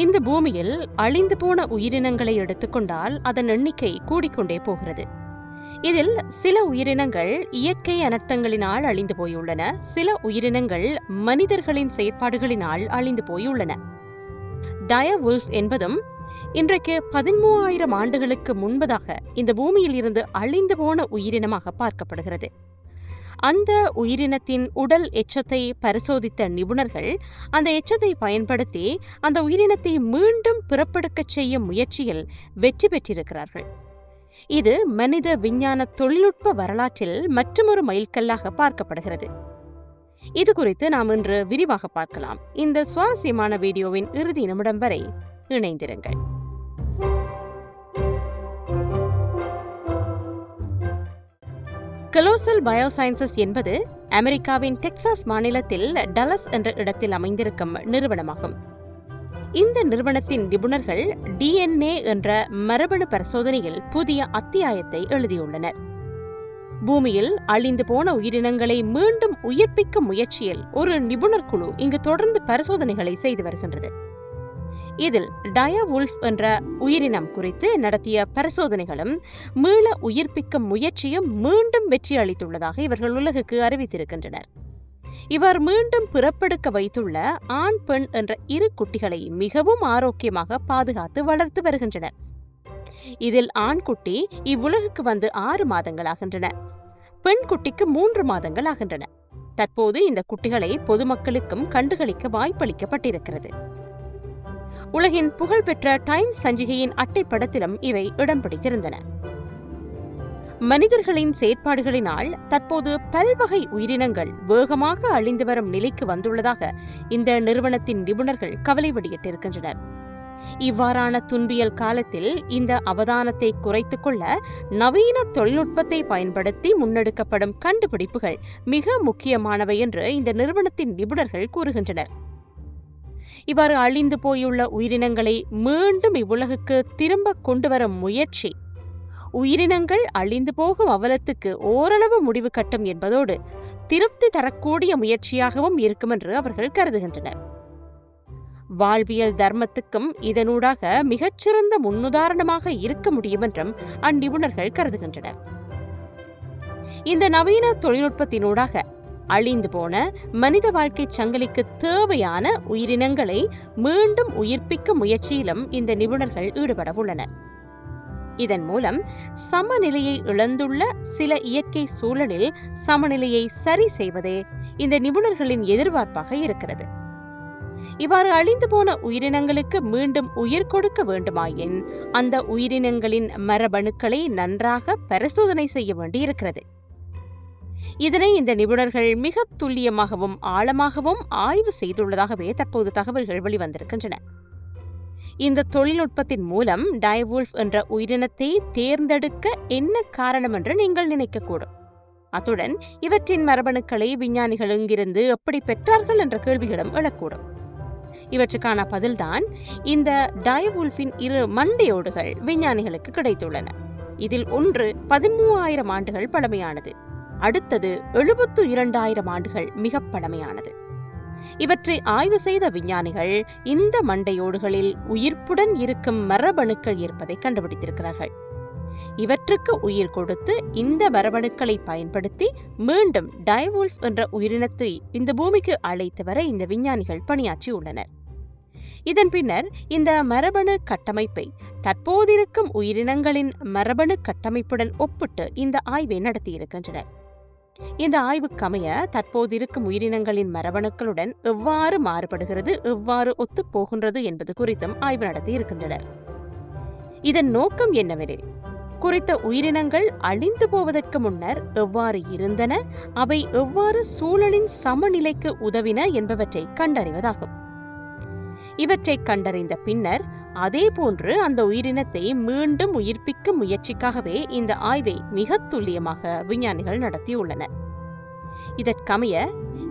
இந்த பூமியில் அழிந்து போன உயிரினங்களை எடுத்துக்கொண்டால் அதன் எண்ணிக்கை கூடிக்கொண்டே போகிறது. இதில் சில உயிரினங்கள் இயற்கை அனர்த்தங்களினால் அழிந்து போயுள்ளன, சில உயிரினங்கள் மனிதர்களின் செயற்பாடுகளினால் அழிந்து போயுள்ளன. டயர்வுல்ஃப் என்பதும் இன்றைக்கு 13,000 ஆண்டுகளுக்கு முன்பதாக இந்த பூமியில் இருந்து அழிந்து போன உயிரினமாக பார்க்கப்படுகிறது. அந்த உயிரினத்தின் உடல் எச்சத்தை பரிசோதித்த நிபுணர்கள் அந்த எச்சத்தை பயன்படுத்தி அந்த உயிரினத்தை மீண்டும் பிறப்பெடுக்கச் செய்யும் முயற்சியில் வெற்றி பெற்றிருக்கிறார்கள். இது மனித விஞ்ஞான தொழில்நுட்ப வரலாற்றில் மற்றொரு மைல்கல்லாக பார்க்கப்படுகிறது. இது குறித்து நாம் இன்று விரிவாக பார்க்கலாம். இந்த சுவாரஸ்யமான வீடியோவின் இறுதி நிமிடம் வரை இணைந்திருங்கள். கொலோசல் பயோசைன்சஸ் என்பது அமெரிக்காவின் டெக்சாஸ் மாநிலத்தில் டலஸ் என்ற இடத்தில் அமைந்திருக்கும் நிறுவனமாகும். இந்த நிறுவனத்தின் நிபுணர்கள் DNA என்ற மரபணு பரிசோதனையில் புதிய அத்தியாயத்தை எழுதியுள்ளனர். பூமியில் அழிந்து போன உயிரினங்களை மீண்டும் உயிர்ப்பிக்கும் முயற்சியில் ஒரு நிபுணர் குழு இங்கு தொடர்ந்து பரிசோதனைகளை செய்து வருகின்றது. இதில் டயர்வுல்ஃப் என்ற உயிரினம் குறித்து நடத்திய பரிசோதனைகளும் மீள உயிர்ப்பிக்கும் முயற்சியும் மீண்டும் வெற்றி அளித்துள்ளதாக இவர்கள் உலகுக்கு அறிவித்திருக்கின்றனர். இவர் மீண்டும் பிறப்பெடுக்க வைத்துள்ள ஆண் பெண் என்ற 2 குட்டிகளை மிகவும் ஆரோக்கியமாக பாதுகாத்து வளர்த்து வருகின்றனர். இதில் ஆண் குட்டி இவ்வுலகுக்கு வந்து 6 மாதங்கள் ஆகின்றன, பெண் குட்டிக்கு 3 மாதங்கள் ஆகின்றன. தற்போது இந்த குட்டிகளை பொதுமக்களுக்கும் கண்டுகளிக்க வாய்ப்பளிக்கப்பட்டிருக்கிறது. உலகின் புகழ்பெற்ற டைம்ஸ் சஞ்சிகையின் அட்டைப்படத்திலும் இவை இடம் பிடித்திருந்தன. மனிதர்களின் செயற்பாடுகளினால் தற்போது பல்வகை உயிரினங்கள் வேகமாக அழிந்து வரும் நிலைக்கு வந்துள்ளதாக இந்த நிறுவனத்தின் நிபுணர்கள் கவலை வெளியிட்டிருக்கின்றனர். இவ்வாறான துன்பியல் காலத்தில் இந்த அவதானத்தை குறைத்துக் கொள்ள நவீன தொழில்நுட்பத்தை பயன்படுத்தி முன்னெடுக்கப்படும் கண்டுபிடிப்புகள் மிக முக்கியமானவை என்று இந்த நிறுவனத்தின் நிபுணர்கள் கூறுகின்றனர். இவ்வாறு அழிந்து போயுள்ள உயிரினங்களை மீண்டும் இவ்வுலகுக்கு திரும்ப கொண்டு வரும் முயற்சி உயிரினங்கள் அழிந்து போகும் அவலத்துக்கு ஓரளவு முடிவு கட்டும் என்பதோடு திருப்தி தரக்கூடிய முயற்சியாகவும் இருக்கும் என்று அவர்கள் கருதுகின்றனர். வாழ்வியல் தர்மத்துக்கும் இதனூடாக மிகச்சிறந்த முன்னுதாரணமாக இருக்க முடியும் என்றும் அந்நிபுணர்கள் கருதுகின்றனர். இந்த நவீன தொழில்நுட்பத்தினூடாக அழிந்து போன மனித வாழ்க்கை சங்கிலிக்கு தேவையான உயிரினங்களை மீண்டும் உயிர்ப்பிக்கும் முயற்சியிலும் இந்த நிபுணர்கள் ஈடுபட உள்ளனர். இதன் மூலம் சமநிலையை இழந்துள்ள சில இயற்கை சூழலில் சமநிலையை சரி செய்வதே இந்த நிபுணர்களின் எதிர்பார்ப்பாக இருக்கிறது. இவ்வாறு அழிந்து போன உயிரினங்களுக்கு மீண்டும் உயிர் கொடுக்க வேண்டுமாயின் அந்த உயிரினங்களின் மரபணுக்களை நன்றாக பரிசோதனை செய்ய வேண்டியிருக்கிறது. இதனை இந்த நிபுணர்கள் மிக துல்லியமாகவும் ஆழமாகவும் ஆய்வு செய்துள்ளதாகவே தற்போது தகவல்கள் வெளிவந்திருக்கின்றன. இந்த தொழில்நுட்பத்தின் மூலம் டயர்வுல்ஃப் என்ற உயிரினத்தை தேர்ந்தெடுக்க என்ன காரணம் என்று நீங்கள் நினைக்கக்கூடும். அத்துடன் இவற்றின் மரபணுக்களை விஞ்ஞானிகள் எங்கிருந்து எப்படி பெற்றார்கள் என்ற கேள்விகளும் எழக்கூடும். இவற்றுக்கான பதில்தான் இந்த டயர்வுல்ஃபின் 2 மண்டையோடுகள் விஞ்ஞானிகளுக்கு கிடைத்துள்ளன. இதில் ஒன்று 13,000 ஆண்டுகள் பழமையானது, அடுத்தது 72,000 ஆண்டுகள் மிக பழமையானது. இவற்றை ஆய்வு செய்த விஞ்ஞானிகள் இந்த மண்டையோடுகளில் உயிர்ப்புடன் இருக்கும் மரபணுக்கள் இருப்பதை கண்டுபிடித்திருக்கிறார்கள். இவற்றுக்கு உயிர் கொடுத்து இந்த மரபணுக்களை பயன்படுத்தி மீண்டும் டயர்வுல்ஃப் என்ற உயிரினத்தை இந்த பூமிக்கு அழைத்து வர இந்த விஞ்ஞானிகள் பணியாற்றியுள்ளனர். இதன் பின்னர் இந்த மரபணு கட்டமைப்பை தற்போதிருக்கும் உயிரினங்களின் மரபணு கட்டமைப்புடன் ஒப்பிட்டு இந்த ஆய்வை நடத்தியிருக்கின்றனர். இந்த ஆய்வுக்கமைய தற்போதிருக்கும் உயிரினங்களின் மரபணுக்களுடன் எவ்வாறு மாறுபடுகிறது, எவ்வாறு ஒத்துப்போகின்றது என்பது குறித்தும் ஆய்வு நடத்தி இருக்கின்றனர். இதன் நோக்கம் என்னவெனில், குறித்த உயிரினங்கள் அழிந்து போவதற்கு முன்னர் எவ்வாறு இருந்தன, அவை எவ்வாறு சூழலின் சமநிலைக்கு உதவின என்பவற்றை கண்டறிவதாகும். இவற்றை கண்டறிந்த பின்னர் அதேபோன்று அந்த உயிரினத்தை மீண்டும் உயிர்ப்பிக்கும் முயற்சிக்காகவே இந்த ஆய்வை மிக துல்லியமாக விஞ்ஞானிகள் நடத்தியுள்ளனர். இதற்கமைய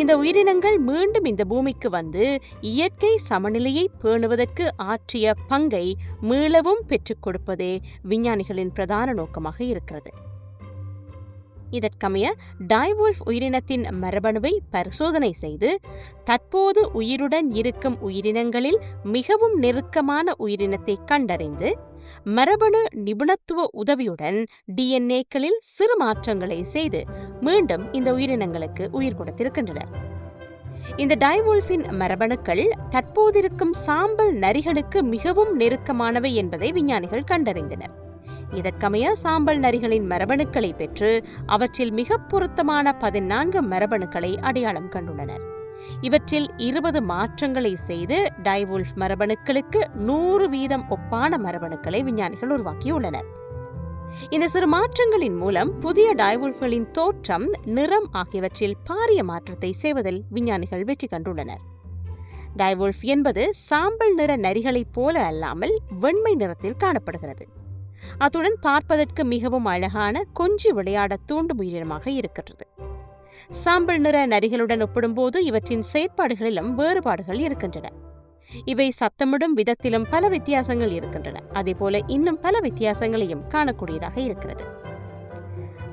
இந்த உயிரினங்கள் மீண்டும் இந்த பூமிக்கு வந்து இயற்கை சமநிலையை பேணுவதற்கு ஆற்றிய பங்கை மீளவும் பெற்றுக் கொடுப்பதே விஞ்ஞானிகளின் பிரதான நோக்கமாக இருக்கிறது. இதற்கமைய டைவோல்ஃப் உயிரினத்தின் மரபணுவை பரிசோதனை செய்து தற்போது உயிருடன் இருக்கும் உயிரினங்களில் மிகவும் நெருக்கமான உயிரினத்தை கண்டறிந்து மரபணு நிபுணத்துவ உதவியுடன் டிஎன்ஏக்களில் சிறு மாற்றங்களை செய்து மீண்டும் இந்த உயிரினங்களுக்கு உயிர் கொடுத்திருக்கின்றனர். இந்த டைவோல்ஃபின் மரபணுக்கள் தற்போதிருக்கும் சாம்பல் நரிகளுக்கு மிகவும் நெருக்கமானவை என்பதை விஞ்ஞானிகள் கண்டறிந்தனர். இதற்கமைய சாம்பல் நரிகளின் மரபணுக்களை பெற்று அவற்றில் மிக பொருத்தமான 14 மரபணுக்களை அடையாளம் கண்டுள்ளனர். இவற்றில் 20 மாற்றங்களை செய்து டைவோல்ஃப் மரபணுக்களுக்கு 100% ஒப்பான மரபணுக்களை விஞ்ஞானிகள் உருவாக்கியுள்ளனர். இந்த சிறு மாற்றங்களின் மூலம் புதிய டைவோல்ஃப்களின் தோற்றம், நிறம் ஆகியவற்றில் பாரிய மாற்றத்தை செய்வதில் விஞ்ஞானிகள் வெற்றி கண்டுள்ளனர். டைவோல்ஃப் என்பது சாம்பல் நிற நரிகளைப் போல அல்லாமல் வெண்மை நிறத்தில் காணப்படுகிறது. அத்துடன் பார்ப்பதற்கு மிகவும் அழகான, கொஞ்சி விளையாட தூண்டும் உயிரினமாக இருக்கிறது. சாம்பல் நிற நரிகளுடன் ஒப்பிடும்போது இவற்றின் செயற்பாடுகளிலும் வேறுபாடுகள் இருக்கின்றன. இவை சத்தமிடும் விதத்திலும் பல வித்தியாசங்கள் இருக்கின்றன. அதேபோல இன்னும் பல வித்தியாசங்களையும் காணக்கூடியதாக இருக்கிறது.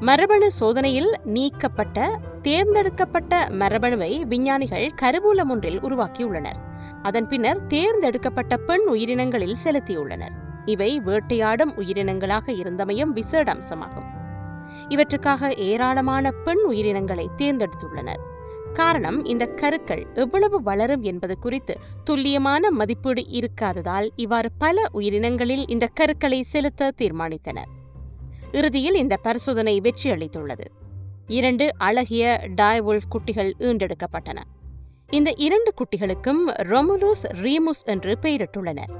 மரபணு சோதனையில் நீக்கப்பட்ட தேர்ந்தெடுக்கப்பட்ட மரபணுவை விஞ்ஞானிகள் கருவூலம் ஒன்றில் உருவாக்கியுள்ளனர். அதன் பின்னர் தேர்ந்தெடுக்கப்பட்ட பெண் உயிரினங்களில் செலுத்தியுள்ளனர். இவை வேட்டையாடும் உயிரினங்களாக இருந்தமையும் விசேட அம்சமாகும். இவற்றுக்காக ஏராளமான பெண் உயிரினங்களை தேர்ந்தெடுத்துள்ளனர். காரணம், இந்த கருக்கள் எவ்வளவு வளரும் என்பது குறித்து துல்லியமான மதிப்பீடு இருக்காததால் இவ்வாறு பல உயிரினங்களில் இந்த கருக்களை செலுத்த தீர்மானித்தனர். இறுதியில் இந்த பரிசோதனை வெற்றியளித்துள்ளது. 2 அழகிய டைவோல்ஃப் குட்டிகள் ஈண்டெடுக்கப்பட்டன. இந்த 2 குட்டிகளுக்கும் ரொமுலுஸ் ரீமுஸ் என்று பெயரிட்டுள்ளனர்.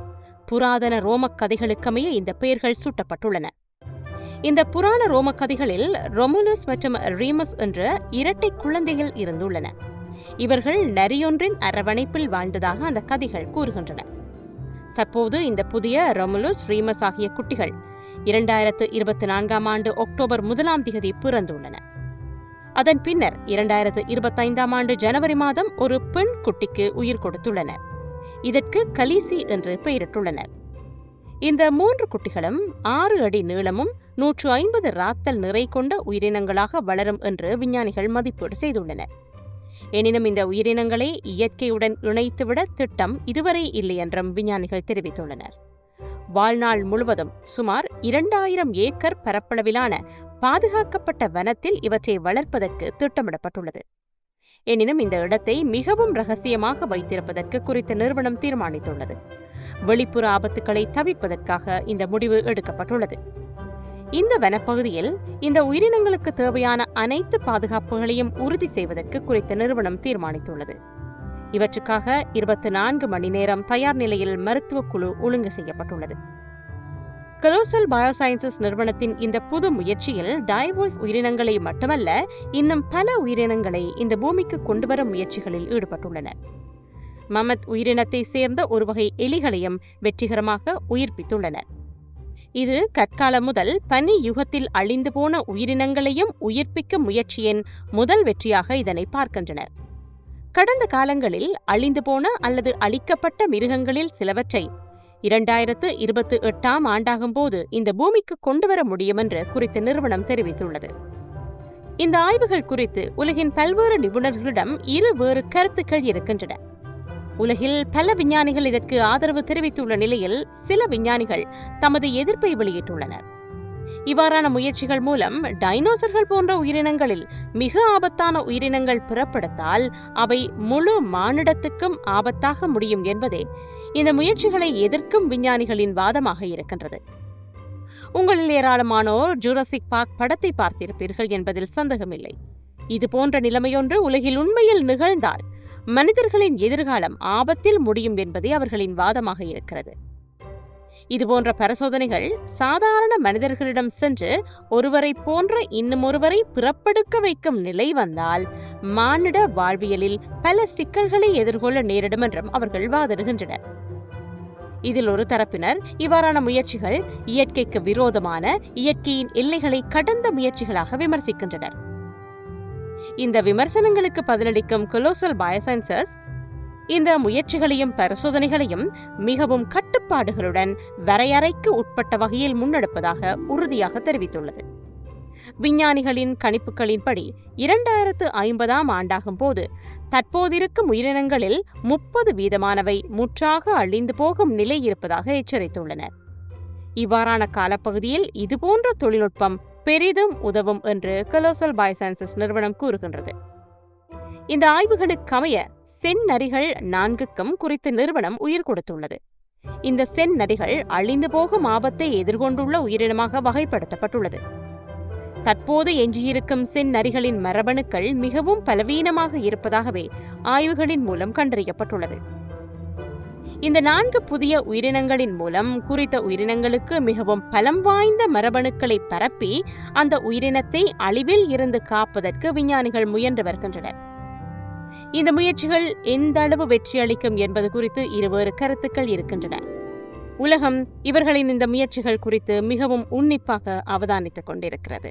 புராதன ரோமக் கதைகளுக்கமைய இந்த பெயர்கள் சூட்டப்பட்டுள்ளன. இந்த புராண ரோம கதைகளில் ரொமுலுஸ் மற்றும் ரீமஸ் என்ற இரட்டை குழந்தைகள் இருந்துள்ளன. இவர்கள் நரியொன்றின் அரவணைப்பில் வாழ்ந்ததாக அந்த கதைகள் கூறுகின்றன. தற்போது இந்த புதிய ரொமுலுஸ் ரீமஸ் ஆகிய குட்டிகள் 2024 ஆண்டு அக்டோபர் 1 பிறந்துள்ளன. அதன் பின்னர் 2025 ஜனவரி மாதம் ஒரு பெண் குட்டிக்கு உயிர் கொடுத்துள்ளனர். இதற்கு கலிசி என்று பெயரிட்டுள்ளனர். இந்த 3 குட்டிகளும் 6 அடி நீளமும் 150 ராத்தல் நிறை கொண்ட உயிரினங்களாக வளரும் என்று விஞ்ஞானிகள் மதிப்பீடு செய்துள்ளனர். எனினும் இந்த உயிரினங்களை இயற்கையுடன் இணைத்துவிட திட்டம் இதுவரை இல்லை என்றும் விஞ்ஞானிகள் தெரிவித்துள்ளனர். வாழ்நாள் முழுவதும் சுமார் 2000 ஏக்கர் பரப்பளவிலான பாதுகாக்கப்பட்ட வனத்தில் இவற்றை வளர்ப்பதற்கு திட்டமிடப்பட்டுள்ளது. எனினும் இந்த இடத்தை மிகவும் ரகசியமாக வைத்திருப்பதற்கு குறித்த நிறுவனம் தீர்மானித்துள்ளது. வெளிப்புற ஆபத்துக்களை தவிர்ப்பதற்காக இந்த முடிவு எடுக்கப்பட்டுள்ளது. இந்த வனப்பகுதியில் இந்த உயிரினங்களுக்கு தேவையான அனைத்து பாதுகாப்புகளையும் உறுதி செய்வதற்கு குறித்த நிறுவனம் தீர்மானித்துள்ளது. இவற்றுக்காக 24 மணி நேரம் தயார் நிலையில் மருத்துவ குழு ஒழுங்கு செய்யப்பட்டுள்ளது. கொலோசல் பயோசைன்சஸ் நிறுவனத்தின் இந்த புது முயற்சியில் டைவோல்ஃப் உயிரினங்களை மட்டுமல்ல, இன்னும் பல உயிரினங்களை இந்த பூமிக்கு கொண்டுவரும் முயற்சிகளில் ஈடுபட்டுள்ளனர். மமத் உயிரினத்தை சேர்ந்த ஒரு வகை எலிகளையும் வெற்றிகரமாக உயிர்ப்பித்துள்ளனர். இது கற்காலம் முதல் பனி யுகத்தில் அழிந்து போன உயிரினங்களையும் உயிர்ப்பிக்கும் முயற்சியின் முதல் வெற்றியாக இதனை பார்க்கின்றனர். கடந்த காலங்களில் அழிந்து போன அல்லது அழிக்கப்பட்ட மிருகங்களில் சிலவற்றை 2028 ஆண்டாகும் போது இந்த பூமிக்கு கொண்டுவர முடியும் என்று குறித்த நிறுவனம் தெரிவித்துள்ளது. இந்த ஆய்வுகள் குறித்து உலகின் பல்வேறு நிபுணர்களிடம் வேறு கருத்துக்கள் இருக்கின்றன. உலகில் பல விஞ்ஞானிகள் இதற்கு ஆதரவு தெரிவித்துள்ள நிலையில் சில விஞ்ஞானிகள் தமது எதிர்ப்பை வெளியிட்டுள்ளனர். இவ்வாறான முயற்சிகள் மூலம் டைனோசர்கள் போன்ற உயிரினங்களில் மிக ஆபத்தான உயிரினங்கள் பிறப்பெடுத்தால் அவை முழு மானிடத்துக்கும் ஆபத்தாக முடியும் என்பதே இந்த முயற்சிகளை எதிர்க்கும் விஞ்ஞானிகளின் வாதமாக இருக்கின்றது. உங்களில் ஏராளமானோர் ஜூராசிக் பார்க் படத்தை பார்த்திருப்பீர்கள் என்பதில் சந்தேகமில்லை. இது போன்ற நிலைமையொன்று உலகில் உண்மையில் நிகழ்ந்தால் மனிதர்களின் எதிர்காலம் ஆபத்தில் முடியும் என்பதே அவர்களின் வாதமாக இருக்கிறது. இதுபோன்ற பரிசோதனைகள் சாதாரண மனிதர்களிடம் சென்று ஒருவரை போன்ற இன்னும் ஒருவரை பிறப்பெடுக்க வைக்கும் நிலை வந்தால் மானிட வாழ்வியலில் பல சிக்கல்களை எதிர்கொள்ள நேரிடும் என்றும் அவர்கள் வாதிடுகின்றனர். இதில் ஒரு தரப்பினர் இவ்வாறான முயற்சிகள் இயற்கைக்கு விரோதமான, இயற்கையின் எல்லைகளை கடந்த முயற்சிகளாக விமர்சிக்கின்றனர். இந்த விமர்சனங்களுக்கு பதிலளிக்கும் கொலோசல் பயோசைன்சஸ் இந்த முயற்சிகளையும் பரிசோதனைகளையும் மிகவும் கட்டுப்பாடுகளுடன் வரையறைக்கு உட்பட்ட வகையில் முன்னெடுப்பதாக உறுதியாக தெரிவித்துள்ளது. விஞ்ஞானிகளின் கணிப்புகளின்படி 2050ஆம் ஆண்டாகும் போது தற்போதிருக்கும் உயிரினங்களில் 30% முற்றாக அழிந்து போகும் நிலை இருப்பதாக எச்சரித்துள்ளனர். இவ்வாறான காலப்பகுதியில் இதுபோன்ற தொழில்நுட்பம் பெரிதும் உதவும் என்று கொலோசல் பயோசயன்சஸ் நிறுவனம் கூறுகின்றது. இந்த ஆய்வுகளுக்கமைய செந்நரிகள் 4க்கும் குறித்த நிறுவனம் உயிர் கொடுத்துள்ளது. இந்த செந்நரிகள் அழிந்து போகும் ஆபத்தை எதிர்கொண்டுள்ள உயிரினமாக வகைப்படுத்தப்பட்டுள்ளது. தற்போது எஞ்சியிருக்கும் செந்நரிகளின் மரபணுக்கள் மிகவும் பலவீனமாக இருப்பதாகவே ஆய்வுகளின் மூலம் கண்டறியப்பட்டுள்ளது. இந்த 4 புதிய உயிரினங்களின் மூலம் குறித்த உயிரினங்களுக்கு மிகவும் பலம் வாய்ந்த மரபணுக்களை பரப்பி அந்த உயிரினத்தை அழிவில் இருந்து காப்பதற்கு விஞ்ஞானிகள் முயன்று வருகின்றனர். இந்த முயற்சிகள் எந்த அளவு வெற்றியளிக்கும் என்பது குறித்து இருவேறு கருத்துக்கள் இருக்கின்றன. உலகம் இவர்களின் இந்த முயற்சிகள் குறித்து மிகவும் உன்னிப்பாக அவதானித்துக் கொண்டிருக்கிறது.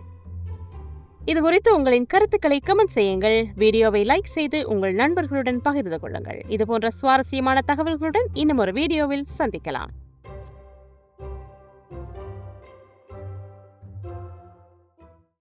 இது குறித்து உங்களின் கருத்துக்களை கமெண்ட் செய்யுங்கள். வீடியோவை லைக் செய்து உங்கள் நண்பர்களுடன் பகிர்ந்து கொள்ளுங்கள். இதுபோன்ற சுவாரஸ்யமான தகவல்களுடன் இன்னும் ஒரு வீடியோவில் சந்திக்கலாம்.